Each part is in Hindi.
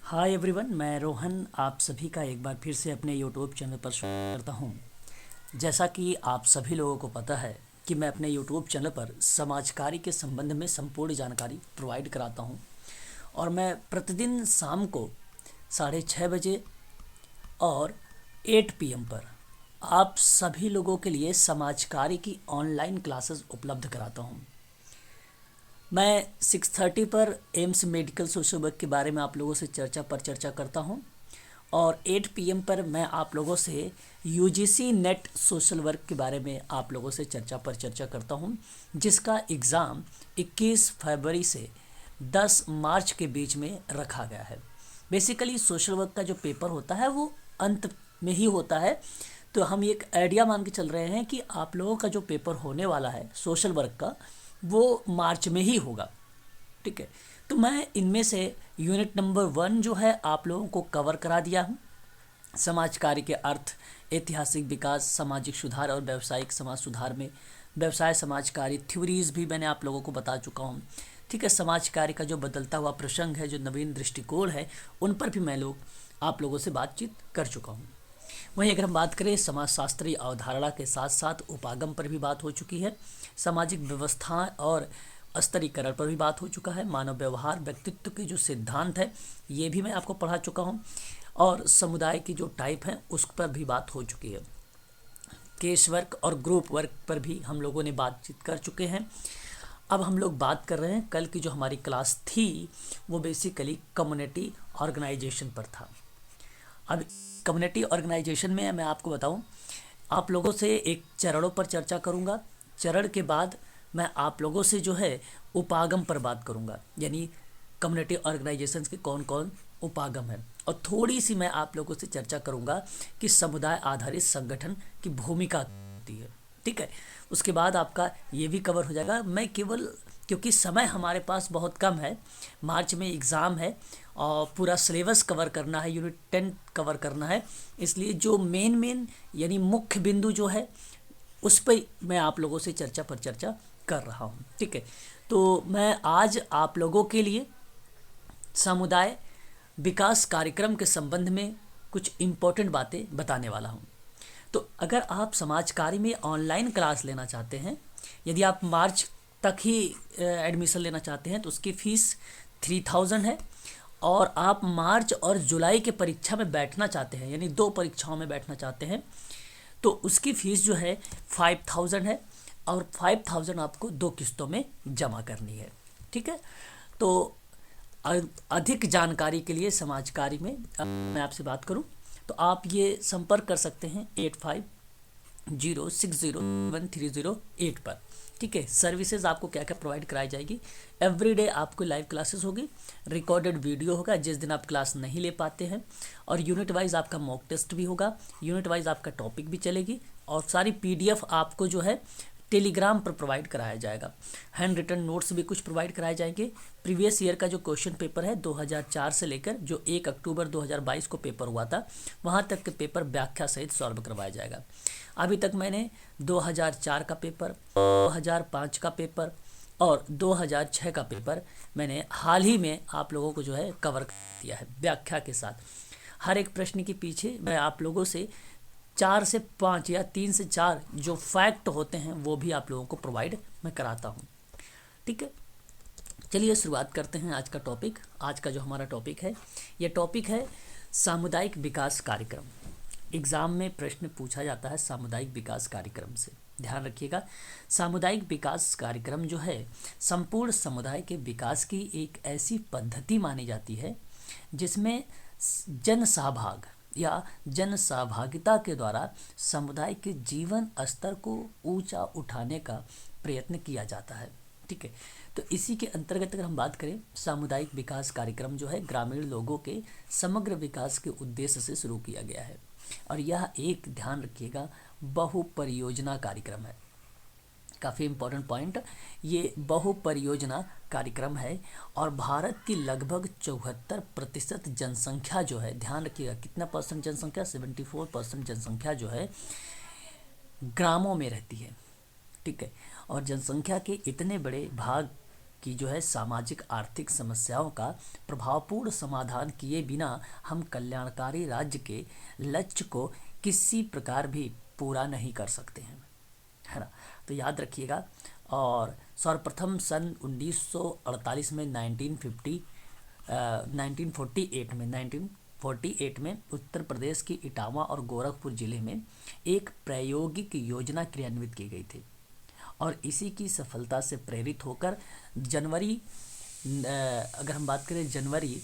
हाय एवरीवन, मैं रोहन आप सभी का एक बार फिर से अपने यूट्यूब चैनल पर स्वागत करता हूं। जैसा कि आप सभी लोगों को पता है कि मैं अपने यूट्यूब चैनल पर समाज कार्य के संबंध में संपूर्ण जानकारी प्रोवाइड कराता हूं और मैं प्रतिदिन शाम को 6:30 बजे और 8 PM पर आप सभी लोगों के लिए समाज कार्य की ऑनलाइन क्लासेस उपलब्ध कराता हूं। मैं 6:30 पर एम्स मेडिकल सोशल वर्क के बारे में आप लोगों से चर्चा करता हूं और 8 PM पर मैं आप लोगों से यूजीसी नेट सोशल वर्क के बारे में आप लोगों से चर्चा करता हूं, जिसका एग्ज़ाम 21 फरवरी से 10 मार्च के बीच में रखा गया है। बेसिकली सोशल वर्क का जो पेपर होता है वो अंत में ही होता है, तो हम एक आइडिया मान के चल रहे हैं कि आप लोगों का जो पेपर होने वाला है सोशल वर्क का वो मार्च में ही होगा। ठीक है, तो मैं इनमें से यूनिट नंबर 1 जो है आप लोगों को कवर करा दिया हूँ। समाज कार्य के अर्थ, ऐतिहासिक विकास, सामाजिक सुधार और व्यावसायिक समाज सुधार में व्यवसाय समाज कार्य थ्योरीज भी मैंने आप लोगों को बता चुका हूँ। ठीक है, समाज कार्य का जो बदलता हुआ प्रसंग है, जो नवीन दृष्टिकोण है, उन पर भी मैं आप लोगों से बातचीत कर चुका हूँ। वहीं अगर हम बात करें समाज शास्त्रीय अवधारणा के साथ साथ उपागम पर भी बात हो चुकी है, सामाजिक व्यवस्था और स्तरीकरण पर भी बात हो चुका है, मानव व्यवहार व्यक्तित्व के जो सिद्धांत है ये भी मैं आपको पढ़ा चुका हूँ और समुदाय की जो टाइप है उस पर भी बात हो चुकी है। केस वर्क और ग्रुप वर्क पर भी हम लोगों ने बातचीत कर चुके हैं। अब हम लोग बात कर रहे हैं, कल की जो हमारी क्लास थी वो बेसिकली कम्युनिटी ऑर्गेनाइजेशन पर था। अब कम्युनिटी ऑर्गेनाइजेशन में मैं आपको बताऊं, आप लोगों से एक चरणों पर चर्चा करूंगा। चरण के बाद मैं आप लोगों से जो है उपागम पर बात करूंगा, यानी कम्युनिटी ऑर्गेनाइजेशंस के कौन कौन उपागम है, और थोड़ी सी मैं आप लोगों से चर्चा करूंगा कि समुदाय आधारित संगठन की भूमिका होती है। ठीक है, उसके बाद आपका ये भी कवर हो जाएगा। मैं केवल, क्योंकि समय हमारे पास बहुत कम है, मार्च में एग्ज़ाम है और पूरा सिलेबस कवर करना है, यूनिट 10 कवर करना है, इसलिए जो मेन यानी मुख्य बिंदु जो है उस पर मैं आप लोगों से चर्चा कर रहा हूँ। ठीक है, तो मैं आज आप लोगों के लिए समुदाय विकास कार्यक्रम के संबंध में कुछ इम्पोर्टेंट बातें बताने वाला हूँ। तो अगर आप समाज कार्य में ऑनलाइन क्लास लेना चाहते हैं, यदि आप मार्च तक ही एडमिशन लेना चाहते हैं तो उसकी फ़ीस 3000 है, और आप मार्च और जुलाई के परीक्षा में बैठना चाहते हैं, यानी 2 परीक्षाओं में बैठना चाहते हैं, तो उसकी फ़ीस जो है 5000 है और 5000 आपको 2 किस्तों में जमा करनी है। ठीक है, तो अधिक जानकारी के लिए समाज कार्य में मैं आपसे बात करूं तो आप ये संपर्क कर सकते हैं 8506071308 पर। ठीक है, सर्विसेज आपको क्या क्या प्रोवाइड कराई जाएगी। एवरीडे आपको लाइव क्लासेस होगी, रिकॉर्डेड वीडियो होगा जिस दिन आप क्लास नहीं ले पाते हैं, और यूनिट वाइज आपका मॉक टेस्ट भी होगा, यूनिट वाइज आपका टॉपिक भी चलेगी, और सारी पीडीएफ आपको जो है टेलीग्राम पर प्रोवाइड कराया जाएगा। हैंड रिटन नोट्स भी कुछ प्रोवाइड कराए जाएंगे। प्रीवियस ईयर का जो क्वेश्चन पेपर है 2004 से लेकर जो 1 अक्टूबर 2022 को पेपर हुआ था, वहाँ तक के पेपर व्याख्या सहित सॉल्व करवाया जाएगा। अभी तक मैंने 2004 का पेपर, 2005 का पेपर और 2006 का पेपर मैंने हाल ही में आप लोगों को जो है कवर कर दिया है व्याख्या के साथ। हर एक प्रश्न के पीछे मैं आप लोगों से 4 से 5 या 3 से 4 जो फैक्ट होते हैं वो भी आप लोगों को प्रोवाइड मैं कराता हूँ। ठीक है, चलिए शुरुआत करते हैं आज का टॉपिक। आज का जो हमारा टॉपिक है, ये टॉपिक है सामुदायिक विकास कार्यक्रम। एग्ज़ाम में प्रश्न पूछा जाता है सामुदायिक विकास कार्यक्रम से, ध्यान रखिएगा। सामुदायिक विकास कार्यक्रम जो है संपूर्ण समुदाय के विकास की एक ऐसी पद्धति मानी जाती है जिसमें जन सहभाग या जन सहभागिता के द्वारा समुदाय के जीवन स्तर को ऊंचा उठाने का प्रयत्न किया जाता है। ठीक है, तो इसी के अंतर्गत अगर हम बात करें, सामुदायिक विकास कार्यक्रम जो है ग्रामीण लोगों के समग्र विकास के उद्देश्य से शुरू किया गया है, और यह एक, ध्यान रखिएगा, बहु परियोजना कार्यक्रम है। काफ़ी इम्पोर्टेंट पॉइंट, ये बहु परियोजना कार्यक्रम है, और भारत की लगभग 74% जनसंख्या जो है, ध्यान रखिएगा कितना परसेंट जनसंख्या, 74% जनसंख्या जो है ग्रामों में रहती है। ठीक है, और जनसंख्या के इतने बड़े भाग की जो है सामाजिक आर्थिक समस्याओं का प्रभावपूर्ण समाधान किए बिना हम कल्याणकारी राज्य के लक्ष्य को किसी प्रकार भी पूरा नहीं कर सकते हैं, है ना। तो याद रखिएगा। और सर्वप्रथम सन 1948 में 1948 में उत्तर प्रदेश की इटावा और गोरखपुर जिले में एक प्रायोगिक योजना क्रियान्वित की गई थी और इसी की सफलता से प्रेरित होकर अगर हम बात करें जनवरी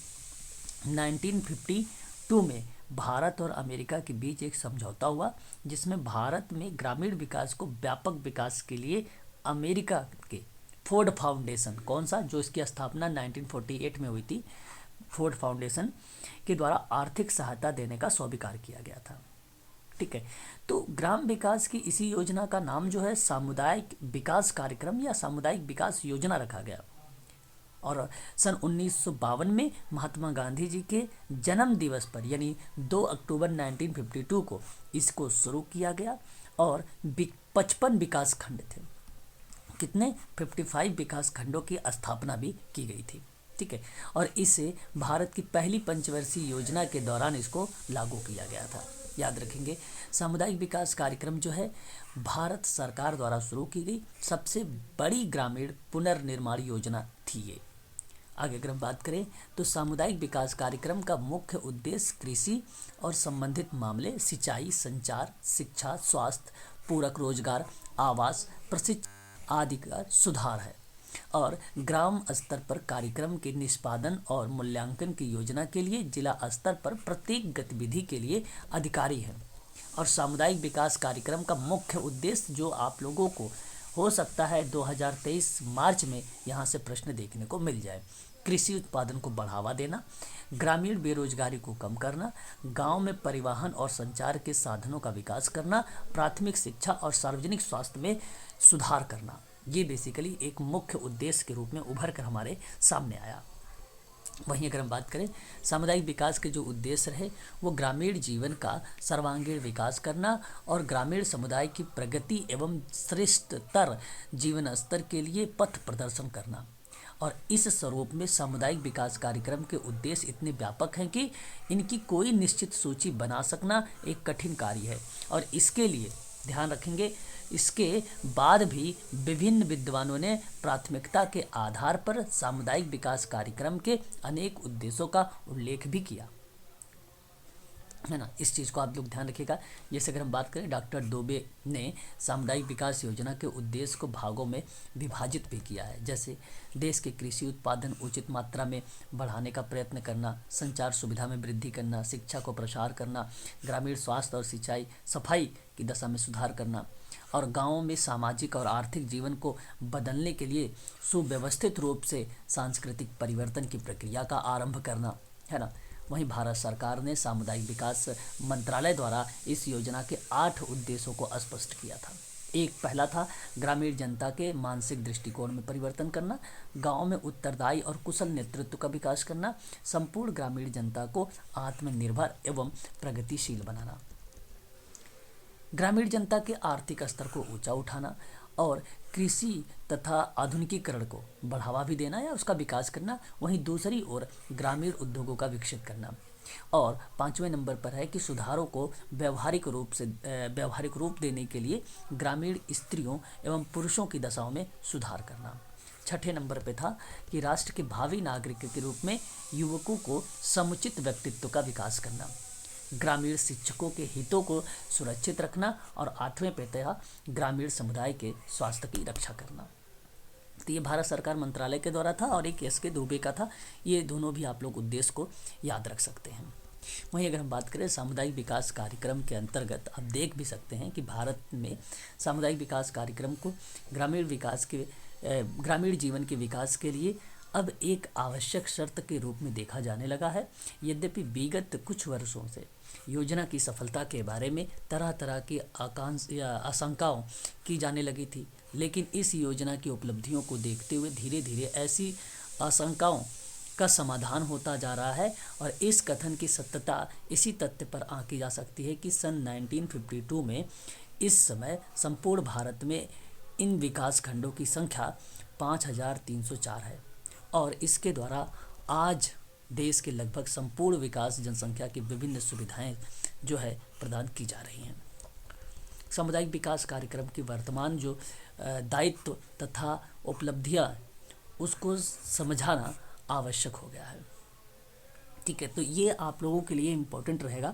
1952 में भारत और अमेरिका के बीच एक समझौता हुआ, जिसमें भारत में ग्रामीण विकास को व्यापक विकास के लिए अमेरिका के फोर्ड फाउंडेशन, कौन सा, जो इसकी स्थापना 1948 में हुई थी, फोर्ड फाउंडेशन के द्वारा आर्थिक सहायता देने का स्वीकार किया गया था। ठीक है। तो ग्राम विकास की इसी योजना का नाम जो है सामुदायिक विकास कार्यक्रम या सामुदायिक विकास योजना रखा गया और सन 1952 में महात्मा गांधी जी के जन्म दिवस पर यानी 2 अक्टूबर 1952 को इसको शुरू किया गया और 55 विकास खंड थे। कितने? 55 विकास खंडों की स्थापना भी की गई थी। ठीक है। और इसे भारत की पहली पंचवर्षीय योजना के दौरान इसको लागू किया गया था। याद रखेंगे, सामुदायिक विकास कार्यक्रम जो है भारत सरकार द्वारा शुरू की गई सबसे बड़ी ग्रामीण पुनर्निर्माण योजना थी ये। आगे अगर हम बात करें तो सामुदायिक विकास कार्यक्रम का मुख्य उद्देश्य कृषि और संबंधित मामले, सिंचाई, संचार, शिक्षा, स्वास्थ्य, पूरक रोजगार, आवास, प्रशिक्षण आदि का सुधार है और ग्राम स्तर पर कार्यक्रम के निष्पादन और मूल्यांकन की योजना के लिए जिला स्तर पर प्रत्येक गतिविधि के लिए अधिकारी है। और सामुदायिक विकास कार्यक्रम का मुख्य उद्देश्य जो आप लोगों को हो सकता है 2023 मार्च में यहाँ से प्रश्न देखने को मिल जाए, कृषि उत्पादन को बढ़ावा देना, ग्रामीण बेरोजगारी को कम करना, गांव में परिवहन और संचार के साधनों का विकास करना, प्राथमिक शिक्षा और सार्वजनिक स्वास्थ्य में सुधार करना। ये बेसिकली एक मुख्य उद्देश्य के रूप में उभर कर हमारे सामने आया। वहीं अगर हम बात करें सामुदायिक विकास के जो उद्देश्य रहे वो ग्रामीण जीवन का सर्वांगीण विकास करना और ग्रामीण समुदाय की प्रगति एवं श्रेष्ठतर जीवन स्तर के लिए पथ प्रदर्शन करना। और इस स्वरूप में सामुदायिक विकास कार्यक्रम के उद्देश्य इतने व्यापक हैं कि इनकी कोई निश्चित सूची बना सकना एक कठिन कार्य है और इसके लिए ध्यान रखेंगे इसके बाद भी विभिन्न विद्वानों ने प्राथमिकता के आधार पर सामुदायिक विकास कार्यक्रम के अनेक उद्देश्यों का उल्लेख भी किया, है ना। इस चीज़ को आप लोग ध्यान रखिएगा। जैसे अगर हम बात करें डॉक्टर दोबे ने सामुदायिक विकास योजना के उद्देश्य को भागों में विभाजित भी किया है, जैसे देश के कृषि उत्पादन उचित मात्रा में बढ़ाने का प्रयत्न करना, संचार सुविधा में वृद्धि करना, शिक्षा को प्रसार करना, ग्रामीण स्वास्थ्य और सिंचाई सफाई की दशा में सुधार करना और गाँवों में सामाजिक और आर्थिक जीवन को बदलने के लिए सुव्यवस्थित रूप से सांस्कृतिक परिवर्तन की प्रक्रिया का आरंभ करना, है ना। वहीं भारत सरकार ने सामुदायिक विकास मंत्रालय द्वारा इस योजना के 8 उद्देश्यों को स्पष्ट किया था। एक पहला था ग्रामीण जनता के मानसिक दृष्टिकोण में परिवर्तन करना, गांव में उत्तरदायी और कुशल नेतृत्व का विकास करना, संपूर्ण ग्रामीण जनता को आत्मनिर्भर एवं प्रगतिशील बनाना, ग्रामीण जनता के आर्थिक स्तर को ऊंचा उठाना और कृषि तथा आधुनिकीकरण को बढ़ावा भी देना या उसका विकास करना। वहीं दूसरी ओर ग्रामीण उद्योगों का विकसित करना और 5वें नंबर पर है कि सुधारों को व्यावहारिक रूप देने के लिए ग्रामीण स्त्रियों एवं पुरुषों की दशाओं में सुधार करना। 6ठे नंबर पे था कि राष्ट्र के भावी नागरिक के रूप में युवकों को समुचित व्यक्तित्व का विकास करना, ग्रामीण शिक्षकों के हितों को सुरक्षित रखना और 8वें पे था ग्रामीण समुदाय के स्वास्थ्य की रक्षा करना। तो ये भारत सरकार मंत्रालय के द्वारा था और एक एस के दुबे का था। ये दोनों भी आप लोग उद्देश्य को याद रख सकते हैं। वहीं अगर हम बात करें सामुदायिक विकास कार्यक्रम के अंतर्गत आप देख भी सकते हैं कि भारत में सामुदायिक विकास कार्यक्रम को ग्रामीण जीवन के विकास के लिए अब एक आवश्यक शर्त के रूप में देखा जाने लगा है। यद्यपि विगत कुछ वर्षों से योजना की सफलता के बारे में तरह तरह की आशंकाओं की जाने लगी थी, लेकिन इस योजना की उपलब्धियों को देखते हुए धीरे धीरे ऐसी आशंकाओं का समाधान होता जा रहा है और इस कथन की सत्यता इसी तथ्य पर आंकी जा सकती है कि सन 1952 में इस समय संपूर्ण भारत में इन विकास खंडों की संख्या 5304 है और इसके द्वारा आज देश के लगभग संपूर्ण विकास जनसंख्या की विभिन्न सुविधाएं जो है प्रदान की जा रही हैं। सामुदायिक विकास कार्यक्रम की वर्तमान जो दायित्व तथा उपलब्धियां उसको समझाना आवश्यक हो गया है। ठीक है, तो ये आप लोगों के लिए इम्पोर्टेंट रहेगा,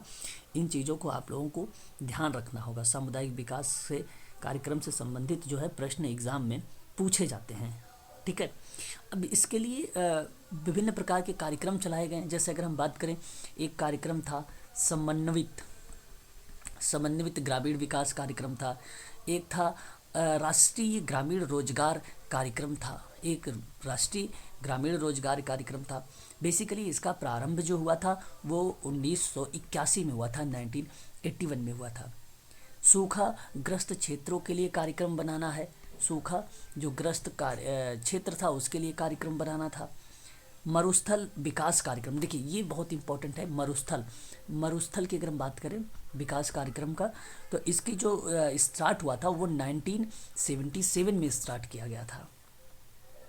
इन चीज़ों को आप लोगों को ध्यान रखना होगा। सामुदायिक विकास से कार्यक्रम से संबंधित जो है प्रश्न एग्ज़ाम में पूछे जाते हैं। ठीक है, अब इसके लिए विभिन्न प्रकार के कार्यक्रम चलाए गए हैं। जैसे अगर हम बात करें, एक कार्यक्रम था समन्वित ग्रामीण विकास कार्यक्रम था, एक था राष्ट्रीय ग्रामीण रोजगार कार्यक्रम था, एक राष्ट्रीय ग्रामीण रोजगार कार्यक्रम था। बेसिकली इसका प्रारंभ जो हुआ था वो 1981 में हुआ था, 1981 में हुआ था। सूखा ग्रस्त क्षेत्रों के लिए कार्यक्रम बनाना है, सूखा जो ग्रस्त क्षेत्र था उसके लिए कार्यक्रम बनाना था। मरुस्थल विकास कार्यक्रम, देखिए ये बहुत इंपॉर्टेंट है। मरुस्थल की अगर हम बात करें विकास कार्यक्रम का, तो इसकी जो स्टार्ट हुआ था वो 1977 में स्टार्ट किया गया था,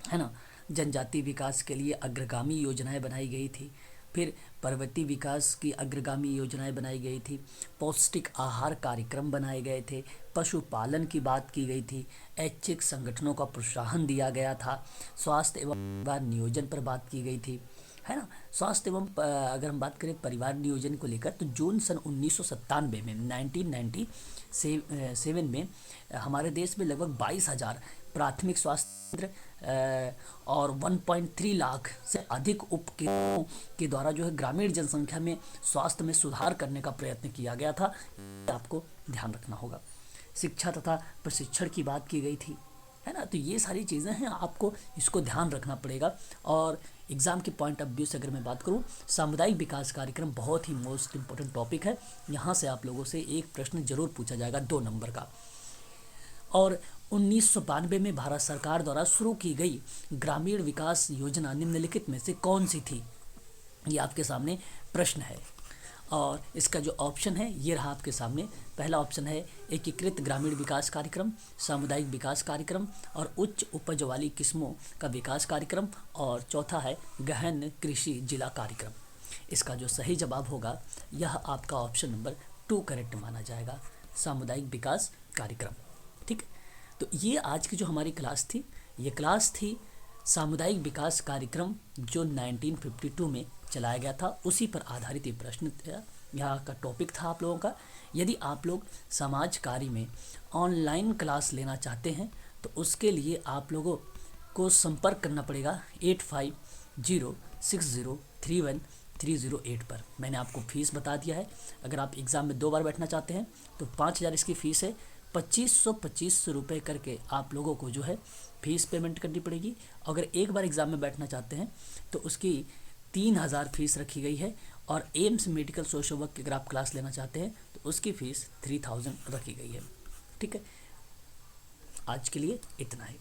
है ना। जनजाति विकास के लिए अग्रगामी योजनाएं बनाई गई थी, फिर पर्वतीय विकास की अग्रगामी योजनाएं बनाई गई थी, पौष्टिक आहार कार्यक्रम बनाए गए थे, पशुपालन की बात की गई थी, ऐच्छिक संगठनों का प्रोत्साहन दिया गया था, स्वास्थ्य एवं परिवार नियोजन पर बात की गई थी, है ना। स्वास्थ्य एवं अगर हम बात करें परिवार नियोजन को लेकर, तो जून सन 1997 में 1997 में हमारे देश में लगभग 22,000 प्राथमिक स्वास्थ्य केंद्र और 1.3 लाख से अधिक उपकेंद्रों के द्वारा जो है ग्रामीण जनसंख्या में स्वास्थ्य में सुधार करने का प्रयत्न किया गया था। आपको ध्यान रखना होगा। शिक्षा तथा प्रशिक्षण की बात की गई थी, है ना। तो ये सारी चीज़ें हैं, आपको इसको ध्यान रखना पड़ेगा। और एग्ज़ाम के पॉइंट ऑफ व्यू से अगर मैं बात करूँ, सामुदायिक विकास कार्यक्रम बहुत ही मोस्ट इम्पोर्टेंट टॉपिक है। यहाँ से आप लोगों से एक प्रश्न जरूर पूछा जाएगा 2 नंबर का। और 1992 में भारत सरकार द्वारा शुरू की गई ग्रामीण विकास योजना निम्नलिखित में से कौन सी थी? ये आपके सामने प्रश्न है और इसका जो ऑप्शन है ये रहा आपके सामने। पहला ऑप्शन है एकीकृत ग्रामीण विकास कार्यक्रम, सामुदायिक विकास कार्यक्रम और उच्च उपज वाली किस्मों का विकास कार्यक्रम, और चौथा है गहन कृषि जिला कार्यक्रम। इसका जो सही जवाब होगा यह आपका ऑप्शन नंबर 2 करेक्ट माना जाएगा, सामुदायिक विकास कार्यक्रम। ठीक, तो ये आज की जो हमारी क्लास थी, ये क्लास थी सामुदायिक विकास कार्यक्रम जो 1952 में चलाया गया था, उसी पर आधारित ये प्रश्न था, यहाँ का टॉपिक था आप लोगों का। यदि आप लोग समाज कार्य में ऑनलाइन क्लास लेना चाहते हैं तो उसके लिए आप लोगों को संपर्क करना पड़ेगा 8506031308 पर। मैंने आपको फ़ीस बता दिया है। अगर आप एग्ज़ाम में 2 बार बैठना चाहते हैं तो 5,000 इसकी फ़ीस है। 2500 रुपये करके आप लोगों को जो है फ़ीस पेमेंट करनी पड़ेगी। अगर एक बार एग्ज़ाम में बैठना चाहते हैं तो उसकी 3,000 फ़ीस रखी गई है। और एम्स मेडिकल सोशल वर्क की अगर आप क्लास लेना चाहते हैं तो उसकी फ़ीस 3,000 रखी गई है। ठीक है, आज के लिए इतना ही।